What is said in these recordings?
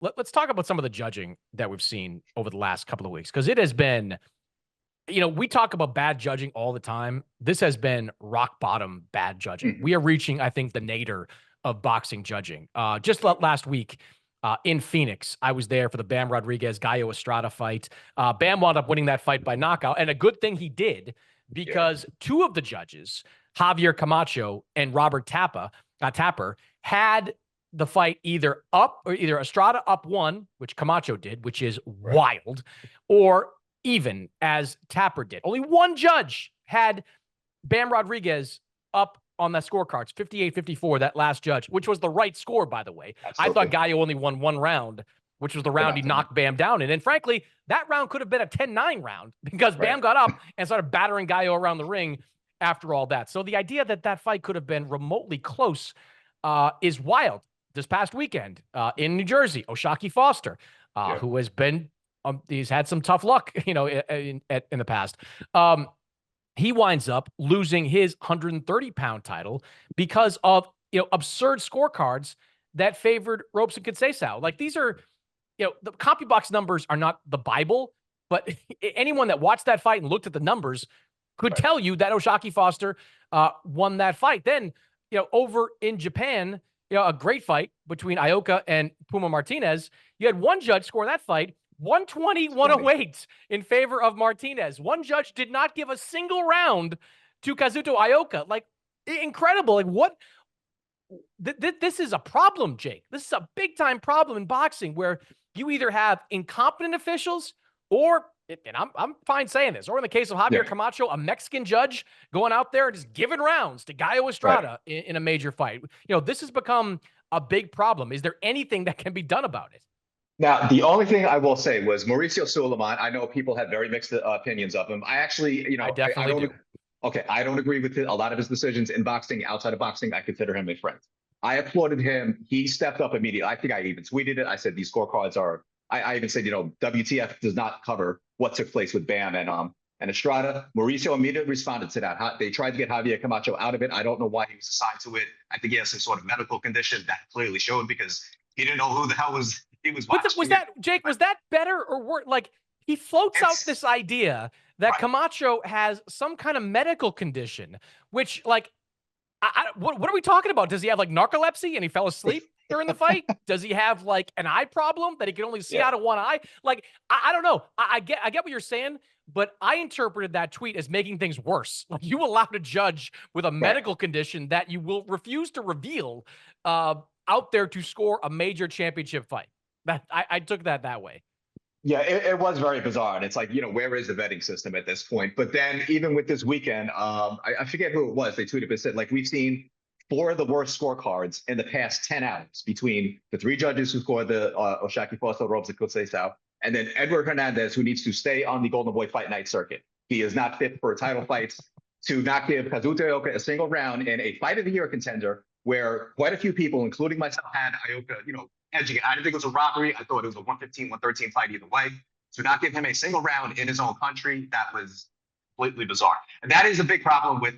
let's talk about some of the judging that we've seen over the last couple of weeks, because it has been, we talk about bad judging all the time. This has been rock bottom bad judging. Mhm. We are reaching, I think, the nadir of boxing judging. Just last week in Phoenix, I was there for the Bam Rodriguez Gallo Estrada fight. Bam wound up winning that fight by knockout, and a good thing he did, Yeah. because two of the judges, Javier Camacho and Robert Tapper, had the fight either Estrada up one, which Camacho did, which is Right. wild, or even, as Tapper did. Only one judge had Bam Rodriguez up on the scorecards, 58-54, that last judge, which was the right score, by the way. I thought Absolutely. Gallo only won one round, which was the But round he not tonight. knocked Bam down in. And frankly, that round could have been a 10-9 round, because Right. Bam got up and started battering Gallo around the ring after all that. So the idea that that fight could have been remotely close is wild. This past weekend in New Jersey, Oshaki Foster, Yeah. who has been he's had some tough luck, in the past. He winds up losing his 130-pound title because of absurd scorecards that favored Ropes and Conceição. Like, these are, the CompuBox numbers are not the Bible, but anyone that watched that fight and looked at the numbers could Right. tell you that Oshaki Foster won that fight. Then, over in Japan, a great fight between Ioka and Puma Martinez. You had one judge score that fight 120, 108 in favor of Martinez. One judge did not give a single round to Kazuto Ioka. Like, incredible. Like, what? This is a problem, Jake. This is a big-time problem in boxing, where you either have incompetent officials, or, and I'm fine saying this, or in the case of Javier Yeah. Camacho, a Mexican judge going out there and just giving rounds to Gallo Estrada in a major fight. This has become a big problem. Is there anything that can be done about it? Now, the only thing I will say was Mauricio Suleiman. I know people had very mixed opinions of him. I actually, I I definitely don't. do. Okay, I don't agree with a lot of his decisions in boxing. Outside of boxing, I consider him a friend. I applauded him. He stepped up immediately. I think I even tweeted it. I said these scorecards are. I even said, WTF does not cover what took place with Bam and Estrada. Mauricio immediately responded to that. They tried to get Javier Camacho out of it. I don't know why he was assigned to it. I think he has some sort of medical condition that clearly showed, because he didn't know who the hell he was But watching. was that, Jake, was that better or worse? Like, he floats out It's this idea that right. Camacho has some kind of medical condition, which, like, what are we talking about? Does he have, like, narcolepsy and he fell asleep during the fight? Does he have, like, an eye problem that he can only see Yeah. out of one eye? Like, I don't know. I get what you're saying, but I interpreted that tweet as making things worse. Like, you allowed a judge with a Right. medical condition that you will refuse to reveal out there to score a major championship fight. That I took that way. Yeah, it was very bizarre. And it's like, where is the vetting system at this point? But then even with this weekend, I forget who it was. They tweeted, but said, like, we've seen four of the worst scorecards in the past 10 hours between the three judges who scored the Oshaki Foster, Robes, and Conceição, and then Edward Hernandez, who needs to stay on the Golden Boy Fight Night circuit. He is not fit for title fights. To not give Kazuto Ioka a single round in a fight of the year contender, where quite a few people, including myself, had Ioka, edging it. I didn't think it was a robbery. I thought it was a 115, 113 fight either way. To not give him a single round in his own country, that was completely bizarre. And that is a big problem with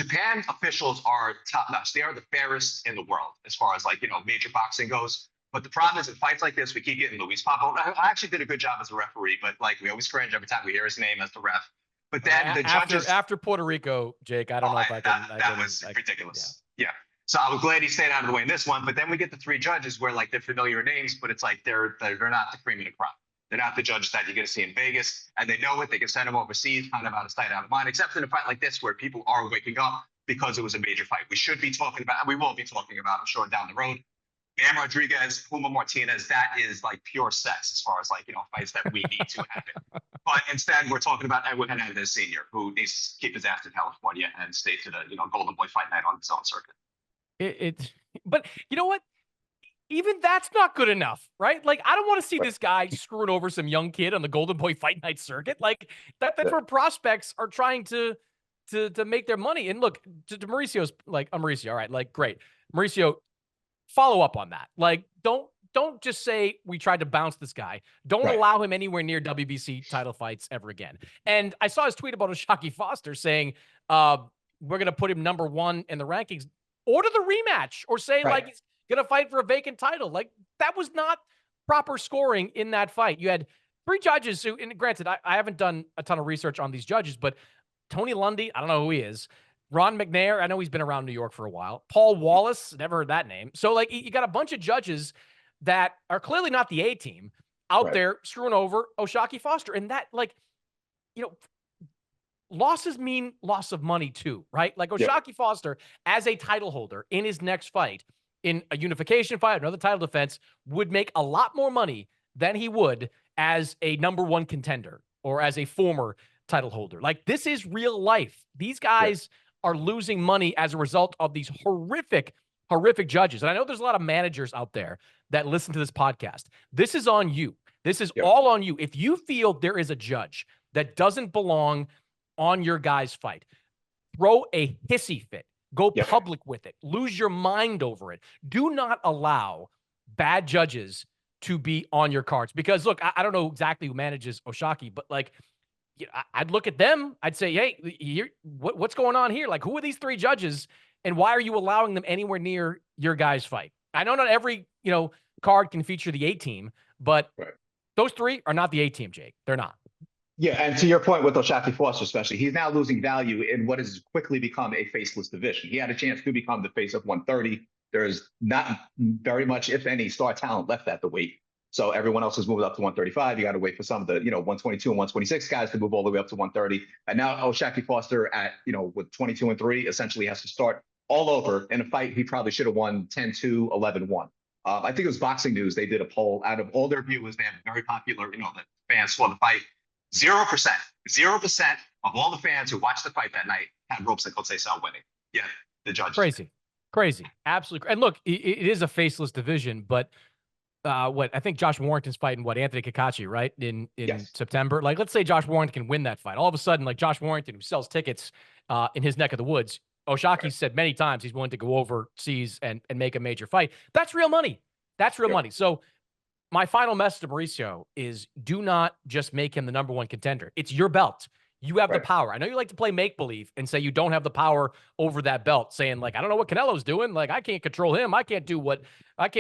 Japan. Officials are top notch. They are the fairest in the world as far as, like, major boxing goes. But the problem is, in fights like this, we keep getting Luis Pablo. I actually did a good job as a referee, but, like, we always cringe every time we hear his name as the ref. But then the judges after Puerto Rico, Jake, I don't know if I can. That was ridiculous. Yeah. So I was glad he stayed out of the way in this one. But then we get the three judges where, like, they're familiar names, but it's like they're not the cream of the crop. They're not the judges that you're going to see in Vegas, and they know it. They can send them overseas, kind of out of sight, out of mind. Except in a fight like this, where people are waking up because it was a major fight. We should be talking about. We will be talking about, I'm sure, down the road. Bam Rodriguez, Puma Martinez. That is, like, pure sex as far as, like, fights that we need to happen. But instead, we're talking about Edwin Hernandez Sr., who needs to keep his ass in California and stay to the Golden Boy Fight Night on his own circuit. But you know what? Even that's not good enough, right? Like, I don't want to see this guy screwing over some young kid on the Golden Boy Fight Night circuit. Like, that's where prospects are trying to make their money. And look, to Mauricio's, like, Mauricio, all right, like, great. Mauricio, follow up on that. Like, don't just say we tried to bounce this guy. Don't allow him anywhere near WBC title fights ever again. And I saw his tweet about Oshaki Foster saying, we're going to put him number one in the rankings. Order the rematch, or say, like, he's going to fight for a vacant title. Like, that was not proper scoring in that fight. You had 3 judges who, and granted, I haven't done a ton of research on these judges, but Tony Lundy, I don't know who he is. Ron McNair, I know he's been around New York for a while. Paul Wallace, never heard that name. So, like, you got a bunch of judges that are clearly not the A team out there screwing over Oshaki Foster. And that, like, you know, losses mean loss of money too, right? Like Oshaki Foster, as a title holder in his next fight, in a unification fight, another title defense, would make a lot more money than he would as a #1 contender or as a former title holder. Like, this is real life. These guys are losing money as a result of these horrific judges. And I know there's a lot of managers out there that listen to this podcast. This is on you. This is all on you. If you feel there is a judge that doesn't belong on your guy's fight, throw a hissy fit. Go public with it. Lose your mind over it. Do not allow bad judges to be on your cards. Because, look, I don't know exactly who manages Oshaki, but, like, I'd look at them. I'd say, hey, what's going on here? Like, who are these 3 judges, and why are you allowing them anywhere near your guy's fight? I know not every, card can feature the A team, but those 3 are not the A team, Jake. They're not. Yeah, and to your point with Oshaki Foster especially, he's now losing value in what has quickly become a faceless division. He had a chance to become the face of 130. There's not very much, if any, star talent left at the weight. So everyone else has moved up to 135. You got to wait for some of the, 122 and 126 guys to move all the way up to 130. And now Oshaki Foster at, with 22-3, essentially has to start all over in a fight he probably should have won 10-2, 11-1. I think it was Boxing News. They did a poll out of all their viewers. They have very popular, the fans for the fight. 0% of all the fans who watched the fight that night had ropes that could say so winning. Yeah, the judges. Crazy. Absolutely. And look, it is a faceless division, but I think Josh Warrington's fighting Anthony Kakachi, right? In September. Like, let's say Josh Warrington can win that fight. All of a sudden, like, Josh Warrington, who sells tickets in his neck of the woods, Oshaki said many times he's willing to go overseas and make a major fight. That's real money. That's real money. So my final message to Mauricio is, do not just make him the #1 contender. It's your belt. You have the power. I know you like to play make-believe and say you don't have the power over that belt, saying, like, I don't know what Canelo's doing. Like, I can't control him. I can't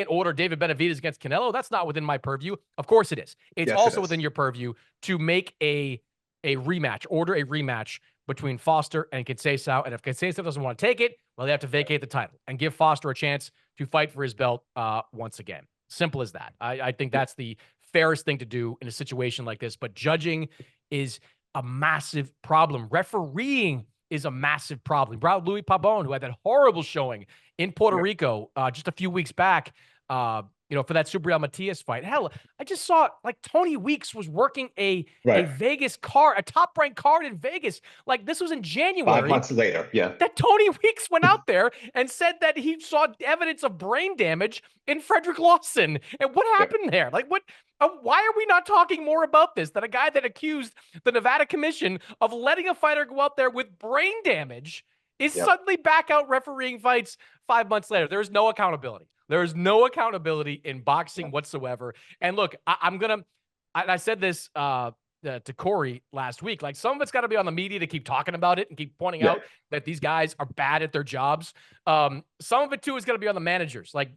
order David Benavidez against Canelo. That's not within my purview. Of course it is. It's also within your purview to make a rematch, order a rematch between Foster and Conceição. And if Conceição doesn't want to take it, well, they have to vacate the title and give Foster a chance to fight for his belt once again. Simple as that. I think that's the fairest thing to do in a situation like this. But judging is a massive problem. Refereeing is a massive problem. Louis Pabon, who had that horrible showing in Puerto Rico just a few weeks back, for that Subriel Matias fight. Hell, I just saw, like, Tony Weeks was working a Vegas card, a top-ranked card in Vegas. Like, this was in January. 5 months later, that Tony Weeks went out there and said that he saw evidence of brain damage in Frederick Lawson. And what happened there? Like, what? Why are we not talking more about this? That a guy that accused the Nevada Commission of letting a fighter go out there with brain damage is suddenly back out refereeing fights 5 months later. There is no accountability. There is no accountability in boxing whatsoever. And look, I said this to Corey last week. Like, some of it's got to be on the media to keep talking about it and keep pointing out that these guys are bad at their jobs. Some of it too is going to be on the managers. Like,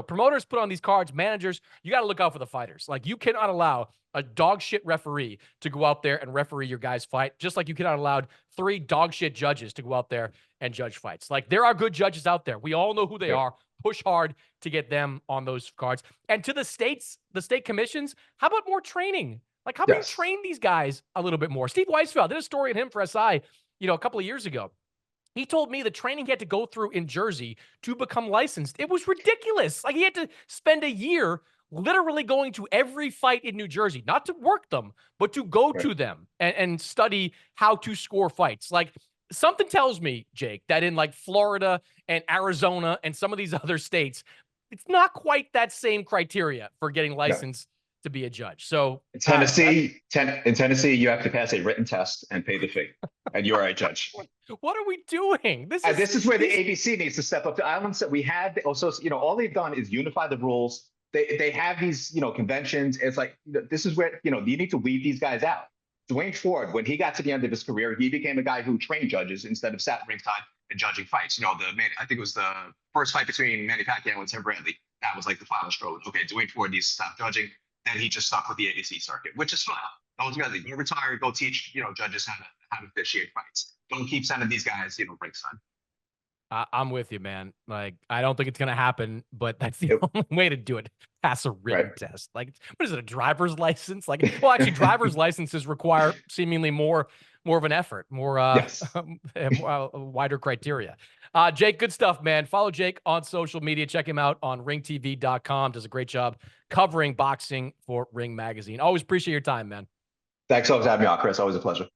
promoters put on these cards, managers, you got to look out for the fighters. Like, you cannot allow a dog shit referee to go out there and referee your guy's fight, just like you cannot allow 3 dog shit judges to go out there and judge fights. Like, there are good judges out there. We all know who they are. Push hard to get them on those cards. And to the state commissions, how about more training? Like, how about you train these guys a little bit more? Steve Weisfeld did a story on him for SI, a couple of years ago. He told me the training he had to go through in Jersey to become licensed. It was ridiculous. Like, he had to spend a year literally going to every fight in New Jersey, not to work them, but to go to them and study how to score fights. Like, something tells me, Jake, that in, like, Florida and Arizona and some of these other states, it's not quite that same criteria for getting licensed to be a judge. So in Tennessee, you have to pass a written test and pay the fee, and you are a judge. What are we doing? This is where the ABC needs to step up. The islands that we have, also, all they've done is unify the rules. They have these, conventions. It's like, this is where, you need to weed these guys out. Dwayne Ford, when he got to the end of his career, he became a guy who trained judges instead of sat ringside and judging fights. I think it was the first fight between Manny Pacquiao and Tim Bradley. that was like the final straw. Okay, Dwayne Ford needs to stop judging. Then he just stuck with the ABC circuit, which is fine. Those guys, go retire, go teach, judges how to officiate fights. Don't keep sending these guys, ringside. I'm with you, man. Like, I don't think it's going to happen, but that's the Yep. only way to do it. Pass a written Right. test. Like, what is it, a driver's license? Like, well, actually, driver's licenses require seemingly more of an effort, more Yes. wider criteria. Jake, good stuff, man. Follow Jake on social media. Check him out on ringtv.com. Does a great job covering boxing for Ring Magazine. Always appreciate your time, man. Thanks so much for having me on, Chris. Always a pleasure.